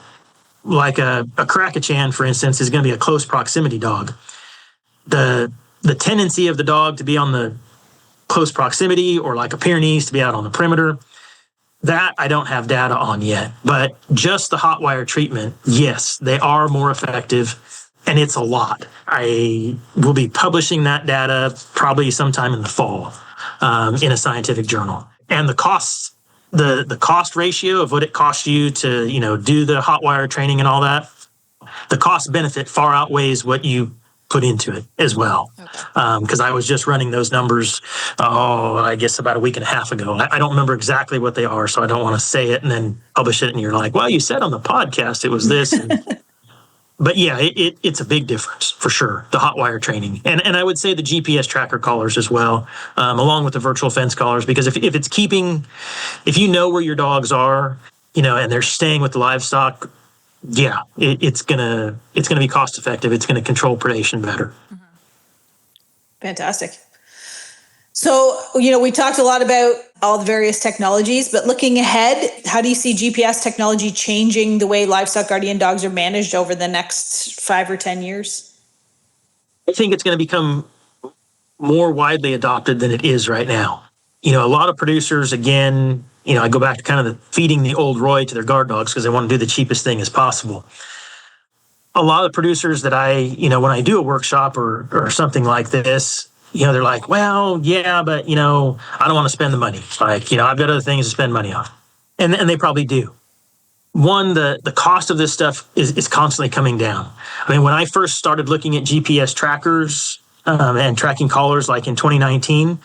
Like a Crackachan, for instance, is going to be a close proximity dog. The tendency of the dog to be on the close proximity, or like a Pyrenees to be out on the perimeter, that I don't have data on yet. But just the hot wire treatment, yes, they are more effective, and it's a lot. I will be publishing that data probably sometime in the fall in a scientific journal. And the costs, the cost ratio of what it costs you to, do the hot wire training and all that, the cost benefit far outweighs what you put into it as well. Because I was just running those numbers, I guess about a week and a half ago. I don't remember exactly what they are, so I don't want to say it and then publish it. And you're like, well, you said on the podcast it was this. But yeah, it's a big difference for sure, the hot wire training. And I would say the GPS tracker collars as well, along with the virtual fence collars, because if you know where your dogs are, and they're staying with the livestock, yeah, it's gonna be cost effective. It's gonna control predation better. Fantastic. So, we talked a lot about all the various technologies, but looking ahead, how do you see GPS technology changing the way livestock guardian dogs are managed over the next 5 or 10 years? I think it's going to become more widely adopted than it is right now. A lot of producers, again, I go back to kind of feeding the old Roy to their guard dogs because they want to do the cheapest thing as possible. A lot of producers that when I do a workshop or something like this, they're like, well, yeah, but, I don't want to spend the money. Like, I've got other things to spend money on. And they probably do. One, the cost of this stuff is constantly coming down. I mean, when I first started looking at GPS trackers and tracking collars, like in 2019,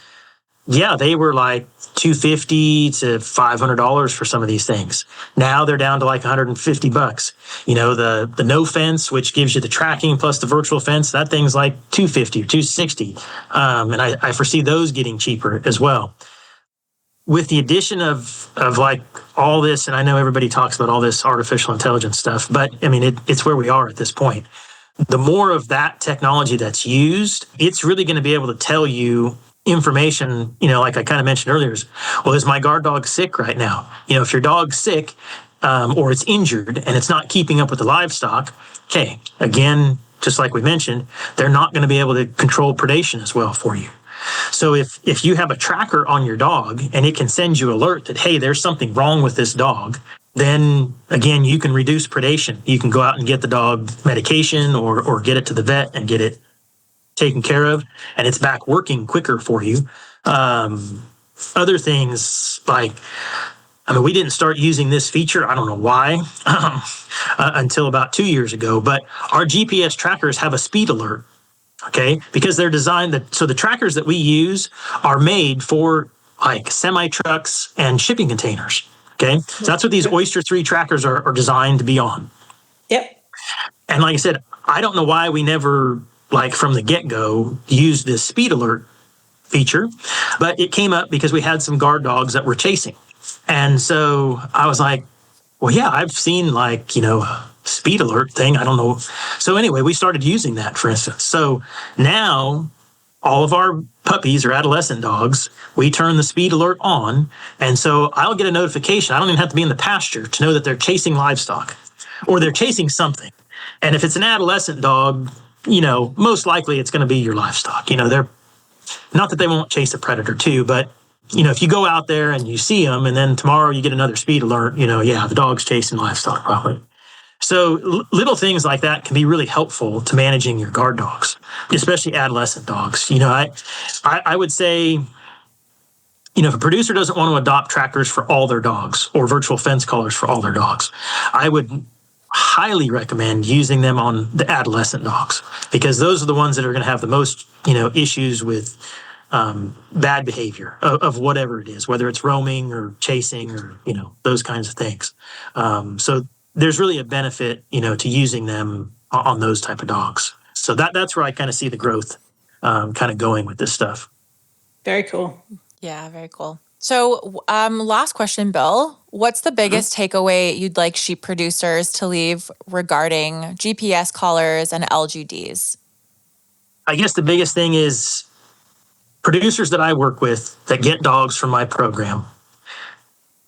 yeah, they were like $250 to $500 for some of these things. Now they're down to like $150. The no fence, which gives you the tracking plus the virtual fence, that thing's like $250 or $260. And I foresee those getting cheaper as well. With the addition of like all this, and I know everybody talks about all this artificial intelligence stuff, but I mean, it's where we are at this point. The more of that technology that's used, it's really going to be able to tell you information, like I kind of mentioned earlier, is my guard dog sick right now? If your dog's sick or it's injured and it's not keeping up with the livestock, okay, again, just like we mentioned, they're not going to be able to control predation as well for you. So if you have a tracker on your dog and it can send you alert that, hey, there's something wrong with this dog, then again, you can reduce predation. You can go out and get the dog medication or get it to the vet and get it taken care of, and it's back working quicker for you. Other things like, we didn't start using this feature, I don't know why, until about 2 years ago, but our GPS trackers have a speed alert, okay? Because they're designed so the trackers that we use are made for like semi trucks and shipping containers, okay? So that's what these Oyster 3 trackers are designed to be on. Yep. And like I said, I don't know why we never, like from the get-go, used this speed alert feature, but it came up because we had some guard dogs that were chasing. And so I was like, well, yeah, I've seen speed alert thing. I don't know. So anyway, we started using that, for instance. So now all of our puppies or adolescent dogs, we turn the speed alert on. And so I'll get a notification. I don't even have to be in the pasture to know that they're chasing livestock or they're chasing something. And if it's an adolescent dog, most likely it's going to be your livestock. They're not that they won't chase a predator too, but if you go out there and you see them and then tomorrow you get another speed alert, the dog's chasing livestock probably. So little things like that can be really helpful to managing your guard dogs, especially adolescent dogs. I would say, if a producer doesn't want to adopt trackers for all their dogs or virtual fence collars for all their dogs, I would highly recommend using them on the adolescent dogs because those are the ones that are going to have the most, issues with bad behavior of whatever it is, whether it's roaming or chasing or, those kinds of things. So there's really a benefit, to using them on those type of dogs. So that's where I kind of see the growth kind of going with this stuff. Very cool. Yeah, very cool. So last question, Bill. What's the biggest takeaway you'd like sheep producers to leave regarding GPS collars and LGDs? I guess the biggest thing is producers that I work with that get dogs from my program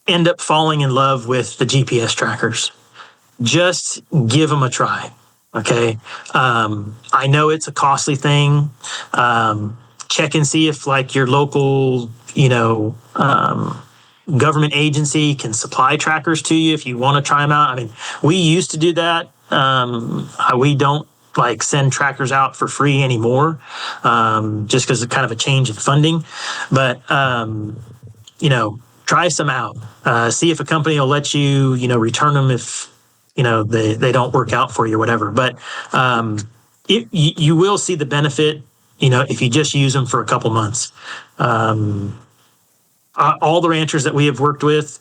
end up falling in love with the GPS trackers. Just give them a try. Okay. I know it's a costly thing. Check and see if like your local, government agency can supply trackers to you if you want to try them out. I mean, we used to do that. We don't like send trackers out for free anymore, just because it's kind of a change in funding. But try some out. See if a company will let you, return them if they don't work out for you or whatever. But you will see the benefit, if you just use them for a couple months. All the ranchers that we have worked with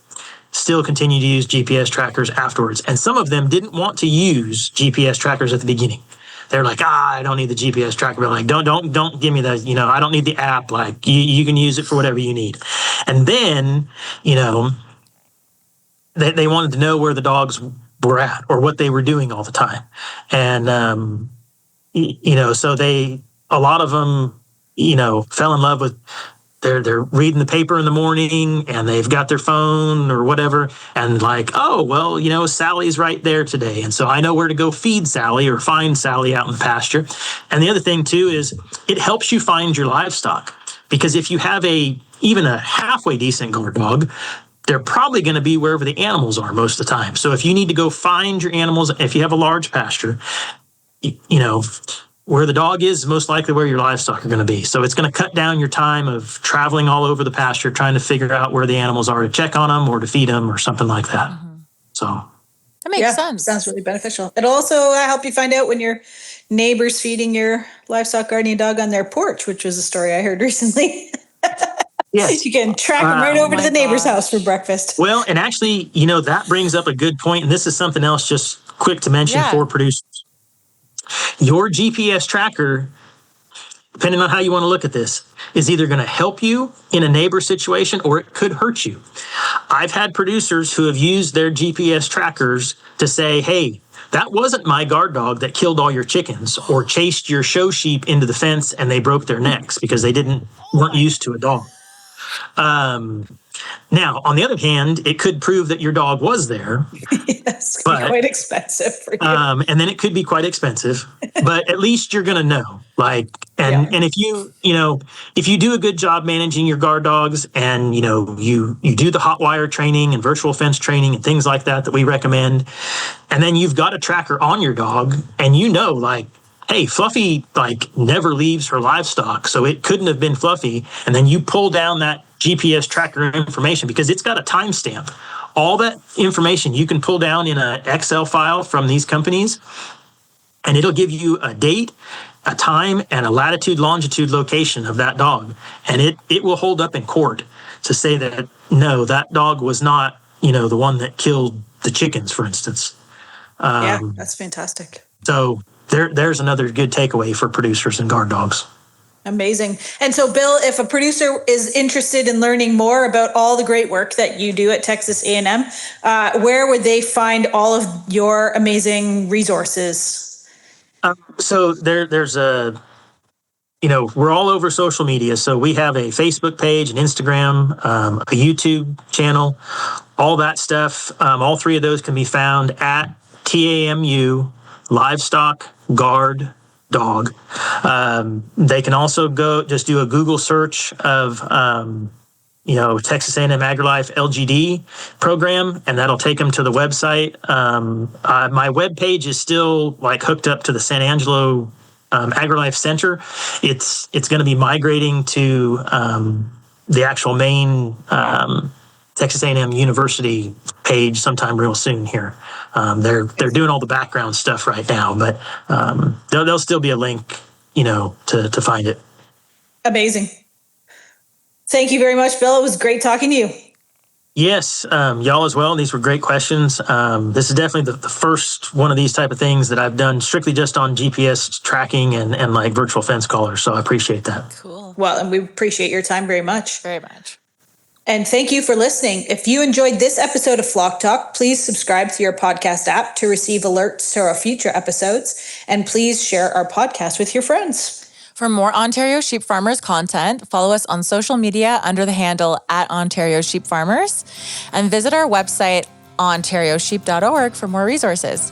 still continue to use GPS trackers afterwards. And some of them didn't want to use GPS trackers at the beginning. They're like, I don't need the GPS tracker. But like, don't give me the, I don't need the app. Like you can use it for whatever you need. And then, they wanted to know where the dogs were at or what they were doing all the time. And, so a lot of them, fell in love with, they're reading the paper in the morning and they've got their phone or whatever. And like, oh, well, Sally's right there today. And so I know where to go feed Sally or find Sally out in the pasture. And the other thing too, is it helps you find your livestock, because if you have even a halfway decent guard dog, they're probably going to be wherever the animals are most of the time. So if you need to go find your animals, if you have a large pasture, where the dog is most likely where your livestock are going to be. So it's going to cut down your time of traveling all over the pasture, trying to figure out where the animals are to check on them or to feed them or something like that. Mm-hmm. So that makes sense. Sounds really beneficial. It'll also help you find out when your neighbor's feeding your livestock guardian dog on their porch, which was a story I heard recently. Yes. You can track them right over to the neighbor's house for breakfast. Well, and actually, that brings up a good point. And this is something else just quick to mention for producers. Your GPS tracker, depending on how you want to look at this, is either going to help you in a neighbor situation or it could hurt you. I've had producers who have used their GPS trackers to say, hey, that wasn't my guard dog that killed all your chickens or chased your show sheep into the fence and they broke their necks because they weren't used to a dog. Now, on the other hand, it could prove that your dog was there. Yes, but quite expensive for you. And then it could be quite expensive, but at least you're going to know. And if if you do a good job managing your guard dogs and, you do the hot wire training and virtual fence training and things like that we recommend, and then you've got a tracker on your dog and hey, Fluffy never leaves her livestock, so it couldn't have been Fluffy. And then you pull down that GPS tracker information because it's got a timestamp. All that information you can pull down in an Excel file from these companies, and it'll give you a date, a time, and a latitude, longitude location of that dog. And it will hold up in court to say that, no, that dog was not, the one that killed the chickens, for instance. That's fantastic. So there's another good takeaway for producers and guard dogs. Amazing. And so, Bill, if a producer is interested in learning more about all the great work that you do at Texas A&M, where would they find all of your amazing resources? So there's we're all over social media. So we have a Facebook page, an Instagram, a YouTube channel, all that stuff. All three of those can be found at TAMU Livestock Guard Dog. They can also just do a Google search of Texas A&M AgriLife LGD program, and that'll take them to the website. My webpage is still hooked up to the San Angelo AgriLife Center. It's going to be migrating to the actual main Texas A&M University page sometime real soon here. They're doing all the background stuff right now, but there'll still be a link, to find it. Amazing. Thank you very much, Bill. It was great talking to you. Yes, y'all as well. These were great questions. This is definitely the first one of these type of things that I've done strictly just on GPS tracking and virtual fence callers. So I appreciate that. Cool. Well, and we appreciate your time very much. Very much. And thank you for listening. If you enjoyed this episode of Flock Talk, please subscribe to your podcast app to receive alerts to our future episodes. And please share our podcast with your friends. For more Ontario Sheep Farmers content, follow us on social media under the handle @Ontario Sheep Farmers and visit our website, ontariosheep.org, for more resources.